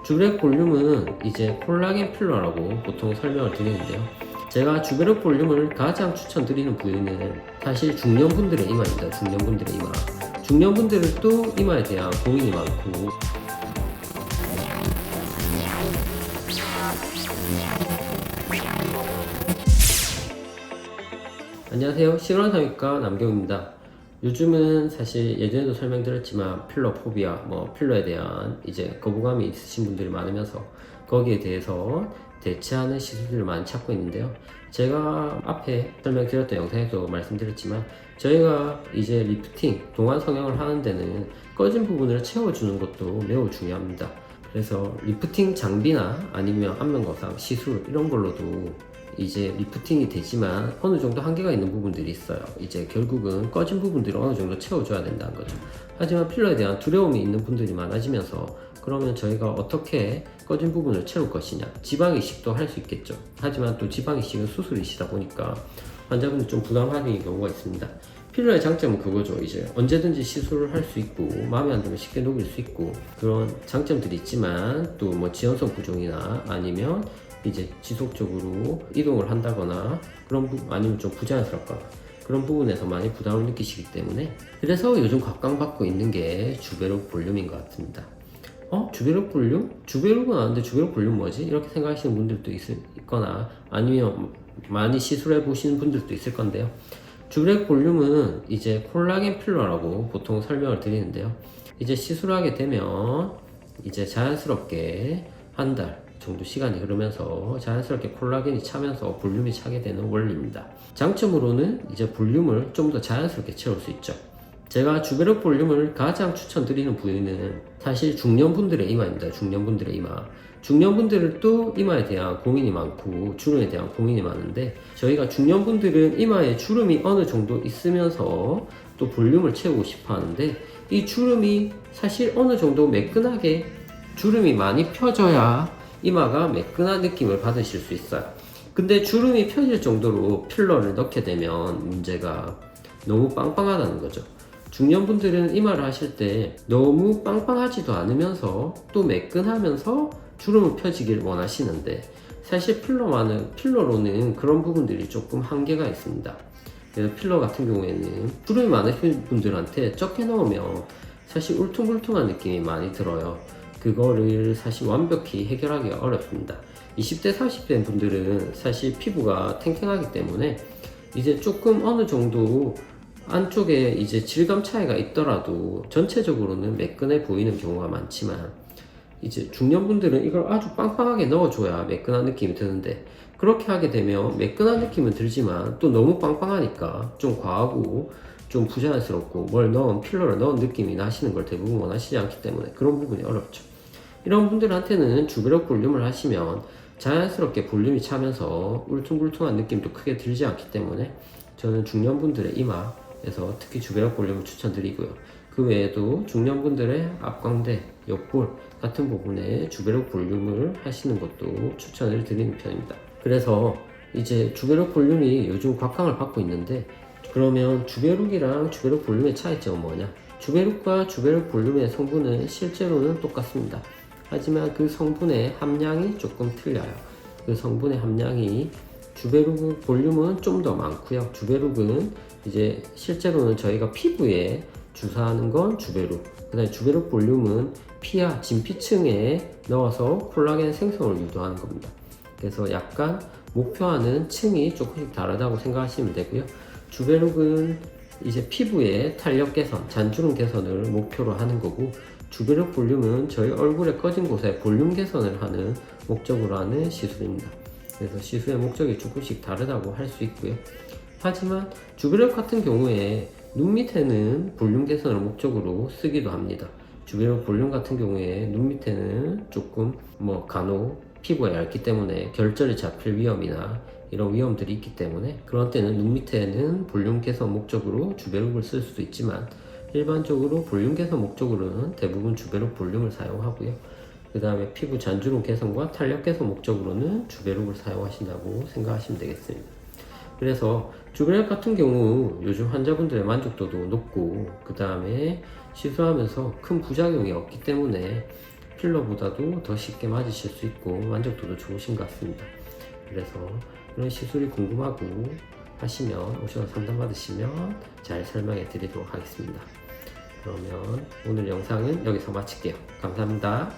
주베력 볼륨은 이제 콜라겐 필러라고 보통 설명을 드리는데요. 제가 주베력 볼륨을 가장 추천드리는 부위는 사실 중년분들의 이마입니다. 중년분들의 이마. 중년분들도 이마에 대한 고민이 많고 안녕하세요. 시그널 성형외과 남경입니다. 요즘은 사실 예전에도 설명드렸지만 필러 포비아, 필러에 대한 이제 거부감이 있으신 분들이 많으면서 거기에 대해서 대체하는 시술들을 많이 찾고 있는데요. 제가 앞에 설명드렸던 영상에서 말씀드렸지만 저희가 이제 리프팅, 동안 성형을 하는 데는 꺼진 부분을 채워주는 것도 매우 중요합니다. 그래서 리프팅 장비나 아니면 안면거상, 시술 이런 걸로도 이제 리프팅이 되지만 어느 정도 한계가 있는 부분들이 있어요. 이제 결국은 꺼진 부분들을 어느 정도 채워줘야 된다는 거죠. 하지만 필러에 대한 두려움이 있는 분들이 많아지면서 그러면 저희가 어떻게 꺼진 부분을 채울 것이냐, 지방이식도 할 수 있겠죠. 하지만 또 지방이식은 수술이시다 보니까 환자분이 좀 부담하는 경우가 있습니다. 필러의 장점은 그거죠. 이제 언제든지 시술을 할 수 있고 마음에 안 들면 쉽게 녹일 수 있고 그런 장점들이 있지만 또 지연성 부종이나 아니면 이제 지속적으로 이동을 한다거나 그런 아니면 좀 부자연스럽거나 그런 부분에서 많이 부담을 느끼시기 때문에 그래서 요즘 각광받고 있는 게 주베력 볼륨인 것 같습니다. 주베력 볼륨? 주베력은 아는데 주베력 볼륨 뭐지? 이렇게 생각하시는 분들도 있거나 아니면 많이 시술해 보시는 분들도 있을 건데요. 주베력 볼륨은 이제 콜라겐 필러라고 보통 설명을 드리는데요. 이제 시술하게 되면 이제 자연스럽게 한 달 정도 시간이 흐르면서 자연스럽게 콜라겐이 차면서 볼륨이 차게 되는 원리입니다. 장점으로는 이제 볼륨을 좀 더 자연스럽게 채울 수 있죠. 제가 주베력 볼륨을 가장 추천드리는 부위는 사실 중년분들의 이마입니다. 중년분들의 이마. 중년분들도 이마에 대한 고민이 많고 주름에 대한 고민이 많은데 저희가 중년분들은 이마에 주름이 어느 정도 있으면서 또 볼륨을 채우고 싶어 하는데 이 주름이 사실 어느 정도 매끈하게 주름이 많이 펴져야 이마가 매끈한 느낌을 받으실 수 있어요. 근데 주름이 펴질 정도로 필러를 넣게 되면 문제가 너무 빵빵하다는 거죠. 중년분들은 이마를 하실 때 너무 빵빵하지도 않으면서 또 매끈하면서 주름은 펴지길 원하시는데 사실 필러로는 그런 부분들이 조금 한계가 있습니다. 그래서 필러 같은 경우에는 주름이 많으신 분들한테 적게 넣으면 사실 울퉁불퉁한 느낌이 많이 들어요. 그거를 사실 완벽히 해결하기가 어렵습니다. 20대, 40대 분들은 사실 피부가 탱탱하기 때문에 이제 조금 어느 정도 안쪽에 이제 질감 차이가 있더라도 전체적으로는 매끈해 보이는 경우가 많지만 이제 중년분들은 이걸 아주 빵빵하게 넣어줘야 매끈한 느낌이 드는데 그렇게 하게 되면 매끈한 느낌은 들지만 또 너무 빵빵하니까 좀 과하고 좀 부자연스럽고 필러를 넣은 느낌이 나시는 걸 대부분 원하시지 않기 때문에 그런 부분이 어렵죠. 이런 분들한테는 주베력 볼륨을 하시면 자연스럽게 볼륨이 차면서 울퉁불퉁한 느낌도 크게 들지 않기 때문에 저는 중년분들의 이마에서 특히 주베력 볼륨을 추천드리고요. 그 외에도 중년분들의 앞광대, 옆볼 같은 부분에 주베력 볼륨을 하시는 것도 추천을 드리는 편입니다. 그래서 이제 주베력 볼륨이 요즘 각광을 받고 있는데 그러면 주베력이랑 주베력 볼륨의 차이점은 뭐냐? 주베력과 주베력 볼륨의 성분은 실제로는 똑같습니다. 하지만 그 성분의 함량이 조금 틀려요. 그 성분의 함량이 주베력 볼륨은 좀 더 많고요. 주베력은 이제 실제로는 저희가 피부에 주사하는 건 주베력, 그 다음에 주베력 볼륨은 피하, 진피층에 넣어서 콜라겐 생성을 유도하는 겁니다. 그래서 약간 목표하는 층이 조금씩 다르다고 생각하시면 되고요. 주베력은 이제 피부의 탄력 개선, 잔주름 개선을 목표로 하는 거고 주베력 볼륨은 저희 얼굴에 꺼진 곳에 볼륨 개선을 하는 목적으로 하는 시술입니다. 그래서 시술의 목적이 조금씩 다르다고 할 수 있고요. 하지만 주베력 같은 경우에 눈 밑에는 볼륨 개선을 목적으로 쓰기도 합니다. 주베력 볼륨 같은 경우에 눈 밑에는 조금 간혹 피부가 얇기 때문에 결절이 잡힐 위험이나 이런 위험들이 있기 때문에 그런 때는 눈 밑에는 볼륨 개선 목적으로 주베력을 쓸 수도 있지만 일반적으로 볼륨 개선 목적으로는 대부분 주베력 볼륨을 사용하고요. 그 다음에 피부 잔주름 개선과 탄력 개선 목적으로는 주베력을 사용하신다고 생각하시면 되겠습니다. 그래서 주베력 같은 경우 요즘 환자분들의 만족도도 높고 그 다음에 시술하면서 큰 부작용이 없기 때문에 필러보다도 더 쉽게 맞으실 수 있고 만족도도 좋으신 것 같습니다. 그래서 그런 시술이 궁금하고 하시면 오셔서 상담 받으시면 잘 설명해 드리도록 하겠습니다. 그러면 오늘 영상은 여기서 마칠게요. 감사합니다.